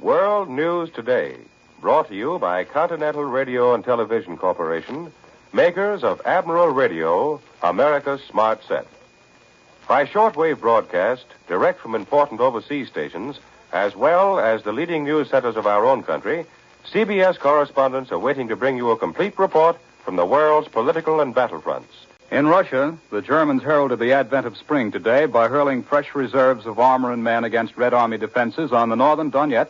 World News Today, brought to you by Continental Radio and Television Corporation, makers of Admiral Radio, America's smart set. By shortwave broadcast, direct from important overseas stations, as well as the leading news centers of our own country, CBS correspondents are waiting to bring you a complete report from the world's political and battlefronts. In Russia, the Germans heralded the advent of spring today by hurling fresh reserves of armor and men against Red Army defenses on the northern Donetsk,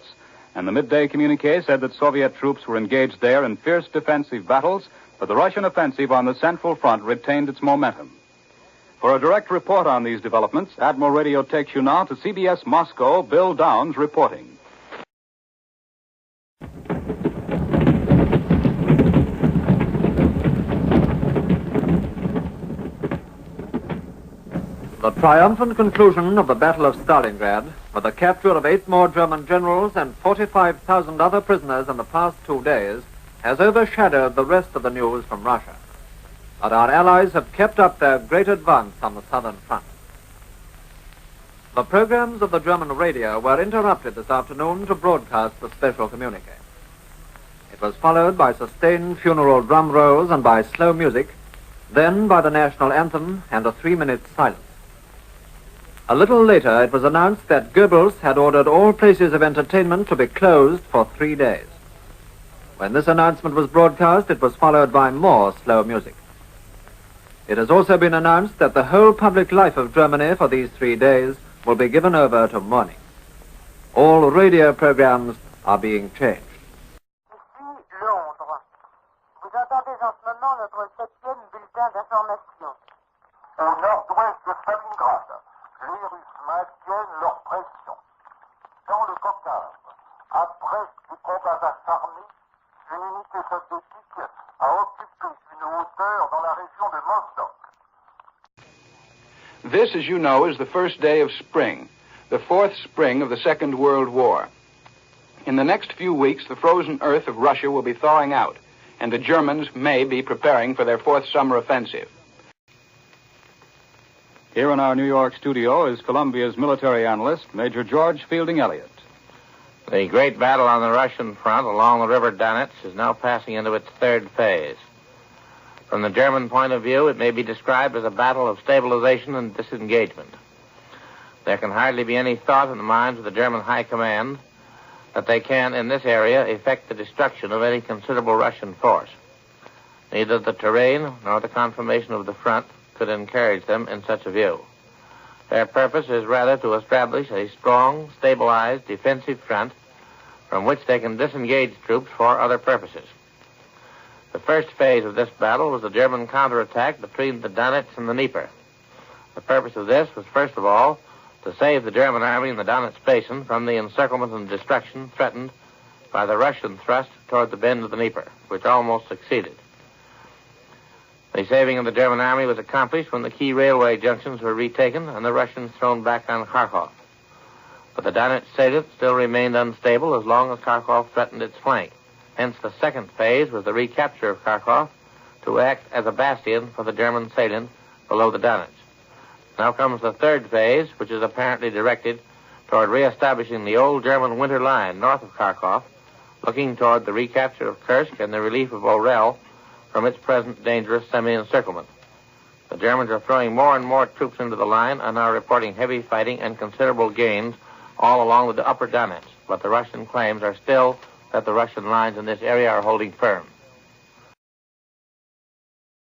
and the midday communique said that Soviet troops were engaged there in fierce defensive battles, but the Russian offensive on the Central Front retained its momentum. For a direct report on these developments, Admiral Radio takes you now to CBS Moscow, Bill Downs reporting. The triumphant conclusion of the Battle of Stalingrad, with the capture of 8 more German generals and 45,000 other prisoners in the past 2 days, has overshadowed the rest of the news from Russia. But our allies have kept up their great advance on the southern front. The programs of the German radio were interrupted this afternoon to broadcast the special communique. It was followed by sustained funeral drum rolls and by slow music, then by the national anthem and a 3-minute silence. A little later, it was announced that Goebbels had ordered all places of entertainment to be closed for 3 days. When this announcement was broadcast, it was followed by more slow music. It has also been announced that the whole public life of Germany for these 3 days will be given over to mourning. All radio programs are being changed. Ici Londres. Vous entendez en ce moment notre 7e bulletin d'information. Au nord-ouest de Stalingrad, les Russes maintiennent leur pression. Dans le Caucase, après des combats acharnés, une unité soviétique a occupé une hauteur dans la région de Mozdok. This, as you know, is the first day of spring, the 4th spring of the Second World War. In the next few weeks, the frozen earth of Russia will be thawing out, and the Germans may be preparing for their 4th summer offensive. Here in our New York studio is Columbia's military analyst, Major George Fielding Elliott. The great battle on the Russian front along the river Donetsk is now passing into its 3rd phase. From the German point of view, it may be described as a battle of stabilization and disengagement. There can hardly be any thought in the minds of the German High Command that they can, in this area, effect the destruction of any considerable Russian force. Neither the terrain nor the conformation of the front could encourage them in such a view. Their purpose is rather to establish a strong, stabilized, defensive front from which they can disengage troops for other purposes. The first phase of this battle was the German counterattack between the Donetsk and the Dnieper. The purpose of this was, first of all, to save the German army in the Donetsk basin from the encirclement and destruction threatened by the Russian thrust toward the bend of the Dnieper, which almost succeeded. The saving of the German army was accomplished when the key railway junctions were retaken and the Russians thrown back on Kharkov. But the Donetsk salient still remained unstable as long as Kharkov threatened its flank. Hence, the second phase was the recapture of Kharkov to act as a bastion for the German salient below the Donetsk. Now comes the 3rd phase, which is apparently directed toward reestablishing the old German winter line north of Kharkov, looking toward the recapture of Kursk and the relief of Orel from its present dangerous semi-encirclement. The Germans are throwing more and more troops into the line and are reporting heavy fighting and considerable gains all along with the upper Donetsk, but the Russian claims are still that the Russian lines in this area are holding firm.